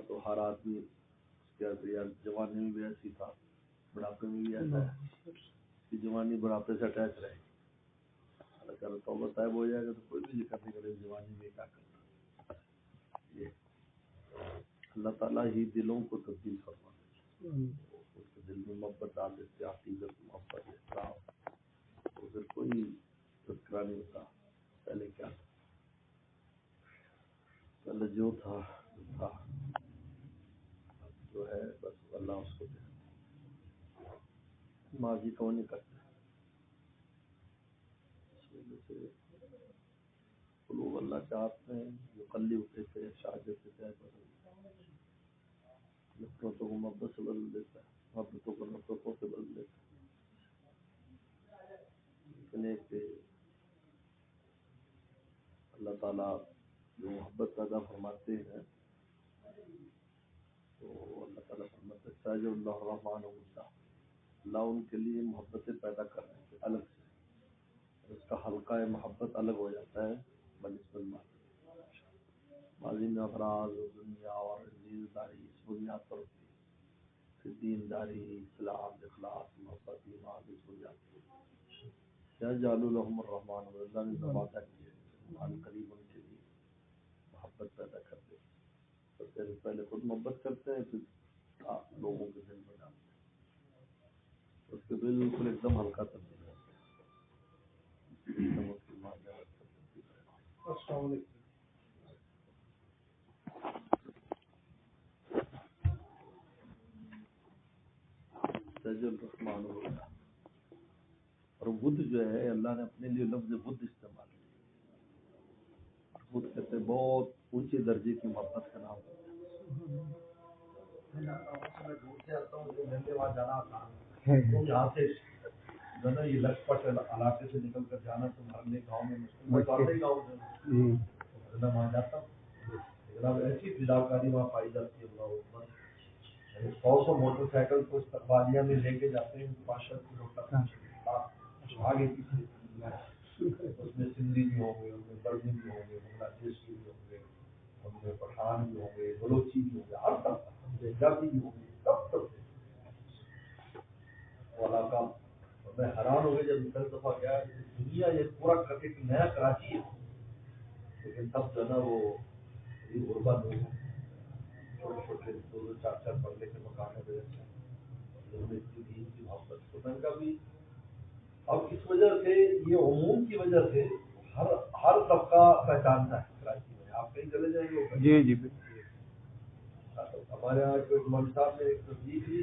تو ہر آدمی کیا جوانی میں بھی ایسی تھا، بڑھاپے میں بھی ایسا ہے کہ جوانی بڑھاپے سے اٹیچ رہے. اگر توبہ طائب ہو جائے گا تو کوئی بھی ذکر نہیں کرے جوانی میں کیا کرنا. یہ اللہ تعالیٰ ہی دلوں کو تبدیل فرما دے، اس کے دل میں محبت ڈال دیتے، عقیدت محبت احترام، تو پھر کوئی تذکرہ نہیں ہوتا پہلے کیا تھا، پہلے جو تھا جو ہے بس اللہ اس کو دے، ماضی کو نہیں کرتے. قلوب اللہ چاہتے ہیں مقلب کیسے شاہجت سے نفرتوں کو محبت سے بدل دیتا ہے، محبتوں کو نفرتوں سے بدل دیتا ہے. اتنے کہ اللہ تعالیٰ جو محبت پیدا فرماتے ہیں تو اللہ تعالیٰ فرماتے ہیں ساجد اللہ الرحمن اللہ، اللہ ان کے لیے محبتیں پیدا کر رہے ہیں الگ سے، اس کا حلقہ محبت الگ ہو جاتا ہے بنسبت ماضی میں افراد اور دنیا اور دینداری اس بنیاد پر ہوتی ہے، پھر دینداری اسلام اخلاص محبت ایمان اس بنیاد پر کیا جعل لهم الرحمن اللہ نے وعدہ کیا ہے قریب ان کے لیے محبت پیدا کر دے. تو پہلے خود محبت کرتے ہیں پھر آپ لوگوں کے دل میں ڈالتے ہیں، اس کے بالکل ایک دم ہلکا تبدیل کرتے ہیں. السلام علیکم. الرحمن اللہ اور بدھ جو ہے اللہ نے اپنے لیے لفظ بدھ استعمال کیا. بدھ کہتے ہیں بہت اونچے درجے کی محبت کا نام ہے. میں دور سے آتا ہوں جو گھنٹے بعد جانا تھا تو یہاں سے یہ لکھپت علاقے سے نکل کر جانا تو مرنے گاؤں میں گاؤں وہاں جاتا ہوں. ایسی فضاکاری وہاں پائی جاتی ہے. اللہ 100 موٹر سائیکل کو استقبالیہ میں لے کے جاتے ہیں 500 کلو تک آگے پیچھے. اس میں سندھی بھی ہوں گے، ان میں برمی بھی ہوں گے، بنگلہ دیشی بھی ہوں گے، ان میں پٹھان بھی ہوں گے، بلوچی بھی ہوں گے، ہر طرح پنجابی بھی ہوں گے، سب طرح وہ علاقہ. میں حیران ہو گیا جب پہلی دفعہ گیا دنیا یہ پورا ایک نیا کراچی ہے، لیکن تب جو ہے نا وہ غربت لوگ چھوٹے چھوٹے 2-4 بنگلے کے مکانوں میں اتنی محبت تو میں کا بھی. اب اس وجہ سے یہ عموم کی وجہ سے ہر طبقہ پہچانتا ہے کراچی میں. آپ کہیں چلے جائیں گے جی جی ہمارے یہاں کوئی مول صاحب نے ایک تصدیق لی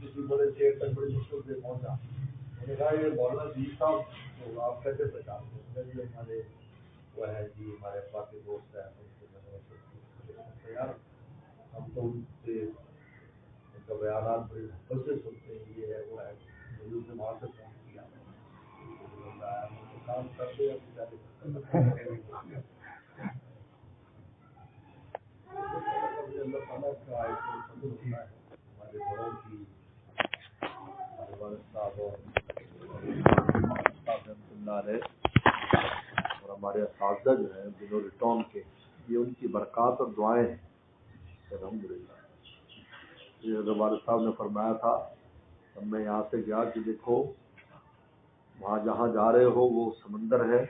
کسی بڑے شہر تک بڑی مشکل سے پہنچا. انہوں نے کہا یہ مولانا جی صاحب آپ کیسے پہچانتے ہیں؟ ہمارے وہ ہے جی ہمارے ابا کے دوست ہیں یار ہم تو ان سے ان کا بیانات بڑی محبت سے سنتے ہیں، یہ ہے وہ ہے مجھے سے وہاں سے فون کیا کام کرتے اللہ تعالیٰ کا فضل ہوتا ہے. ہمارے بڑوں کی ہمارے والد صاحب اور ہمارے اساتذہ جو ہیں بنو ریٹون کے، یہ ان کی برکات اور دعائیں ہیں الحمدللہ. یہ والد صاحب نے فرمایا تھا اب میں یہاں سے گیا کہ دیکھو وہاں جہاں جا رہے ہو وہ سمندر ہے،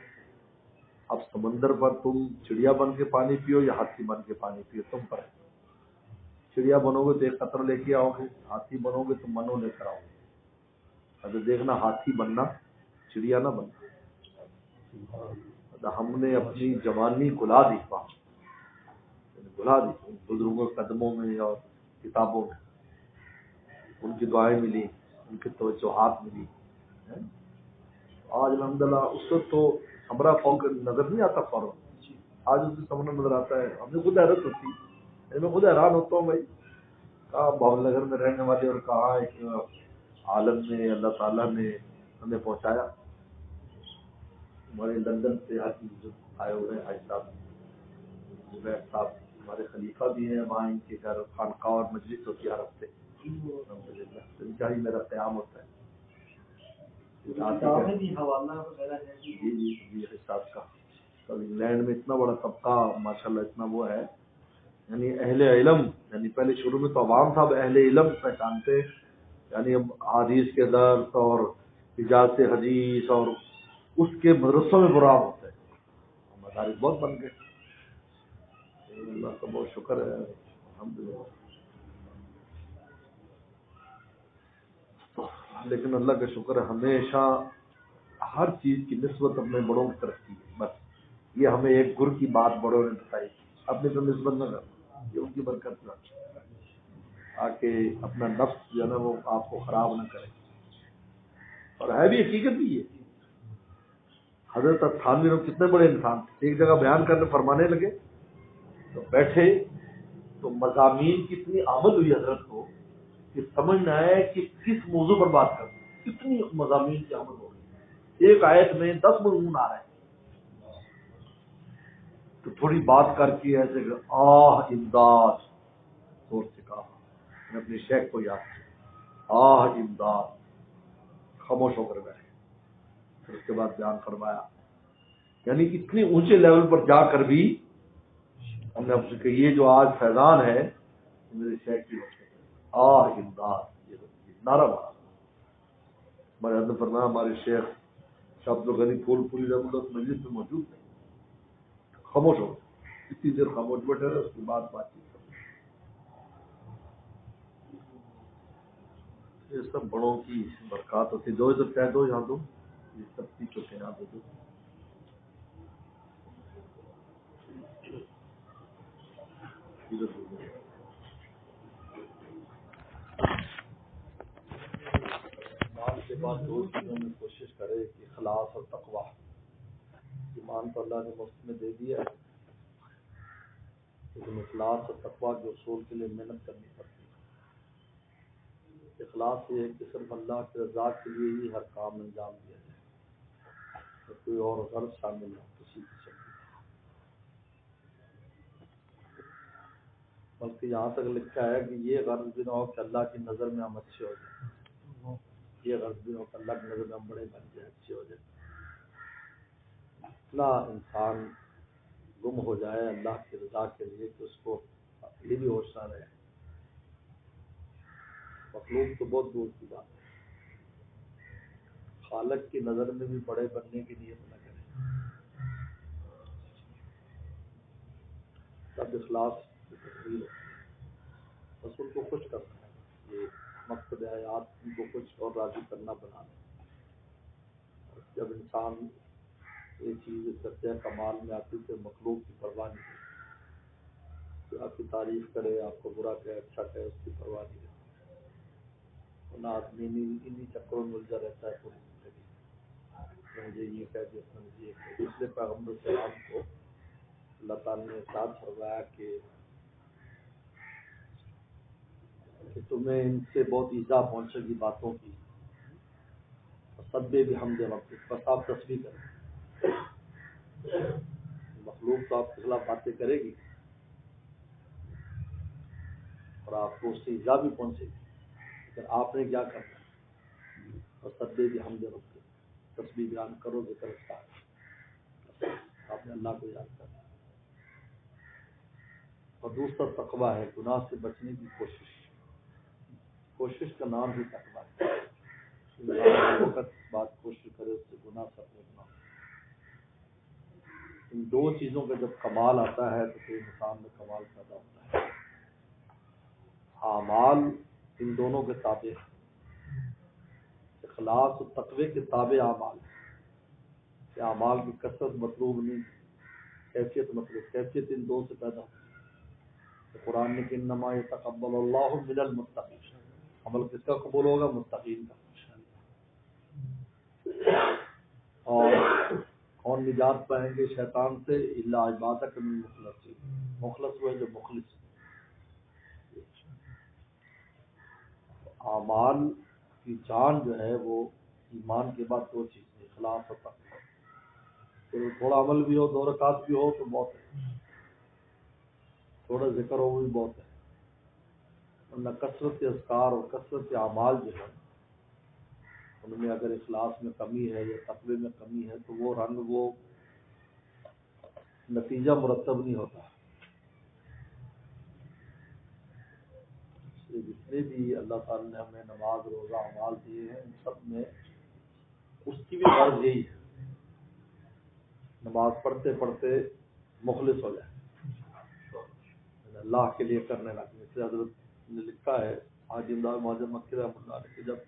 اب سمندر پر تم چڑیا بن کے پانی پیو یا ہاتھی بن کے پانی پیو تم پر ہے. چڑیا بنو گے تو ایک قطر لے کے آؤ گے، ہاتھی بنو گے تو منو لے کر آؤ گے. اگر دیکھنا ہاتھی بننا چڑیا نہ بننا. ہم نے اپنی جوانی گلا دی بزرگوں کے قدموں میں اور کتابوں میں، ان کی دعائیں ملی، ان کی توجہات ملی. آج الحمدللہ اس وقت تو ہمارا فوق نظر نہیں آتا فوراً، آج اس سے سامنا نظر آتا ہے. ہمیں خود حیرت ہوتی ہے، میں خود حیران ہوتا ہوں بھائی کہاں بھاول نگر میں رہنے والے اور کہاں ایک عالم میں اللہ تعالیٰ نے ہمیں پہنچایا. ہمارے لندن سے حاجی جو آئے ہوئے ہیں حاجی صاحب زبیر صاحب ہمارے خلیفہ بھی ہیں وہاں، ان کے گھر خانقاہ اور مجلس ہوتی ہے ہر ہفتے الحمدللہ. انتہائی میرا قیام ہوتا ہے جی حساب کا. تو انگلینڈ میں اتنا بڑا طبقہ ماشاءاللہ اتنا وہ ہے یعنی اہل علم، یعنی پہلے شروع میں تو عوام تھا، اب اہل علم پہچانتے، یعنی اب حدیث کے درس اور اجازت حدیث اور اس کے مدرسوں میں برآمد ہوتے ہیں، مدارس بہت بن گئے، اللہ کا بہت شکر ہے الحمدللہ۔ لیکن اللہ کا شکر ہے ہمیشہ ہر چیز کی نسبت اپنے بڑوں کی طرف کی ہے، بس یہ ہمیں ایک گر کی بات بڑوں نے بتائی، اپنی تو نسبت نہ کرنا، یہ ان کی برکت نہ تاکہ اپنا نفس جو ہے نا وہ آپ کو خراب نہ کرے، اور ہے بھی حقیقت بھی ہے۔ حضرت تھانوی لوگ کتنے بڑے انسان تھے، ایک جگہ بیان کرنے فرمانے لگے تو بیٹھے تو مضامین کی اتنی آمد ہوئی حضرت کو کہ سمجھ نہ آئے کہ کس موضوع پر بات کر، کتنی مضامین کی آمد ہو گئی، ایک آیت میں 10 مضمون آ رہے ہیں، تو تھوڑی بات کر کے ایسے کہ امداد، زور سے کہا، میں اپنے شیخ کو یاد کیا، امداد، خاموش ہو کر بیٹھے، پھر اس کے بعد بیان فرمایا، یعنی اتنے اونچے لیول پر جا کر بھی ہم نے آپ سے کہ یہ جو آج فیضان ہے میرے شیخ کی وجہ سے، امداد، یہ نعرہ مارا۔ ہمارے حضرت فرمایا ہمارے شیخ شاہ عبد الغنی پھول پوری رحمۃ اللہ مجلس میں موجود تھے، خاموش ہو گئے، اتنی دیر خاموش بیٹھے رہے، اس کے بعد بات چیت کرتے۔ یہ سب بڑوں کی برکات ہوتی، دو ادھر کہہ دو یہاں دو، یہ سب کی چکے یہاں دے دو، ادھر دو۔ ایمان کے بعد دو چیزوں میں کوشش کرے کہ اخلاص اور تقویٰ۔ ایمان تو اللہ نے مفت میں دے دیا ہے، لیکن اخلاص اور تقویٰ کے اصول کے لیے محنت کرنی پڑتی ہے۔ اخلاص یہ ہے کہ صرف اللہ کی رضا کے لیے ہی ہر کام انجام دیا جائے، کوئی اور غرض شامل نہ کسی کی شکل، بلکہ یہاں تک لکھا ہے کہ یہ غرض بھی نہ ہو کہ اللہ کی نظر میں ہم اچھے ہو جائیں، یہ غرض بھی نہ ہو کہ اللہ کی نظر میں ہم بڑے بن جائیں، اچھے ہو جائیں، اتنا انسان گم ہو جائے اللہ کی رضا کے لیے کہ اس کو یہ بھی ہوش نہ رہے۔ مخلوق تو بہت دور کی بات ہے، خالق کی نظر میں بھی بڑے بننے کی نیت نہ کرے، تب اخلاص کی تصویر ہوتی ہے، رسول کو خوش کرنا ہے، یہ مقصد حیات ان کو خوش اور راضی کرنا بنانا۔ جب انسان یہ چیز درجہ کمال میں آتی تو مخلوق کی پرواہ نہیں کرتی، کہ آپ کی تعریف کرے، آپ کو برا کہے، اچھا کہے، اس کی پرواہ نہیں کرتی، نہ آدمی انہیں چکروں میں الجھا رہتا ہے پوری زندگی، مجھے یہ کہہ دیا، مجھے یہ کہہ دیا۔ اس لیے پیغمبر السلام کو اللہ تعالیٰ نے ارشاد فرمایا کہ تمہیں ان سے بہت ایذا پہنچے گی باتوں کی، سبح بحمد ربک، بس آپ تسبیح کریں، مخلوق تو آپ کے خلاف باتیں کرے گی اور آپ کو اس سے ایذا بھی پہنچے گی، لیکن آپ نے کیا کرنا ہے، اور سبح بحمد ربک، تسبیح بیان کرو، ذکر اذکار، آپ نے اللہ کو یاد کرنا۔ اور دوسرا تقویٰ ہے، گناہ سے بچنے کی کوشش، کوشش کا نام ہی تقویٰ ہے، ہر وقت بات کوشش کرے اس سے گناہ سے اپنے گناہ۔ ان دو چیزوں کا جب کمال آتا ہے تو پھر انسان میں کمال پیدا ہوتا ہے۔ اعمال ان دونوں کے تابع ہیں، اخلاص و تقوی کے تابع اعمال ہیں، کہ اعمال کی کثرت مطلوب نہیں، کیفیت مطلوب، کیفیت ان دو سے پیدا ہوتی ہے۔ قرآن نے کہ انما یتقبل اللہ من المتقین، عمل کس کا قبول ہوگا؟ متقین کا۔ اور کون نجات پائیں گے شیطان سے؟ الا عبادک من المخلصین، مخلص ہوئے جو مخلص۔ اعمال کی جان جو ہے وہ ایمان کے بعد دو چیزیں، اخلاص اور تقویٰ۔ تو تھوڑا عمل بھی ہو، 2 رکعت بھی ہو تو بہت ہے، تھوڑا ذکر ہو وہ بھی بہت ہے، ورنہ کثرت اذکار اور کثرت اعمال جو ہے ان میں اگر اخلاص میں کمی ہے یا تقوی میں کمی ہے تو وہ رنگ، وہ نتیجہ مرتب نہیں ہوتا۔ جتنے بھی اللہ تعالیٰ نے ہمیں نماز روزہ اعمال دیے ہیں ان سب میں اس کی بھی غرض یہی ہے، نماز پڑھتے پڑھتے مخلص ہو جائے، اللہ کے لیے کرنے لگے۔ جیسے حضرت نے لکھا ہے حاجی امداد معظم مکی رحمۃ اللہ علیہ کہ جب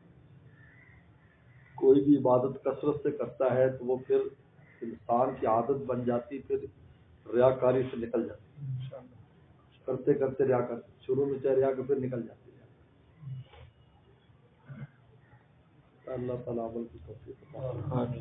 کوئی بھی عبادت کثرت سے کرتا ہے تو وہ پھر انسان کی عادت بن جاتی، پھر ریاکاری سے نکل جاتی، کرتے کرتے ریا کرتے شروع میں چاہے ریا کے پھر نکل جاتی ہے۔ اللہ تعالیٰ عمل کی توفیق عطا فرمائے۔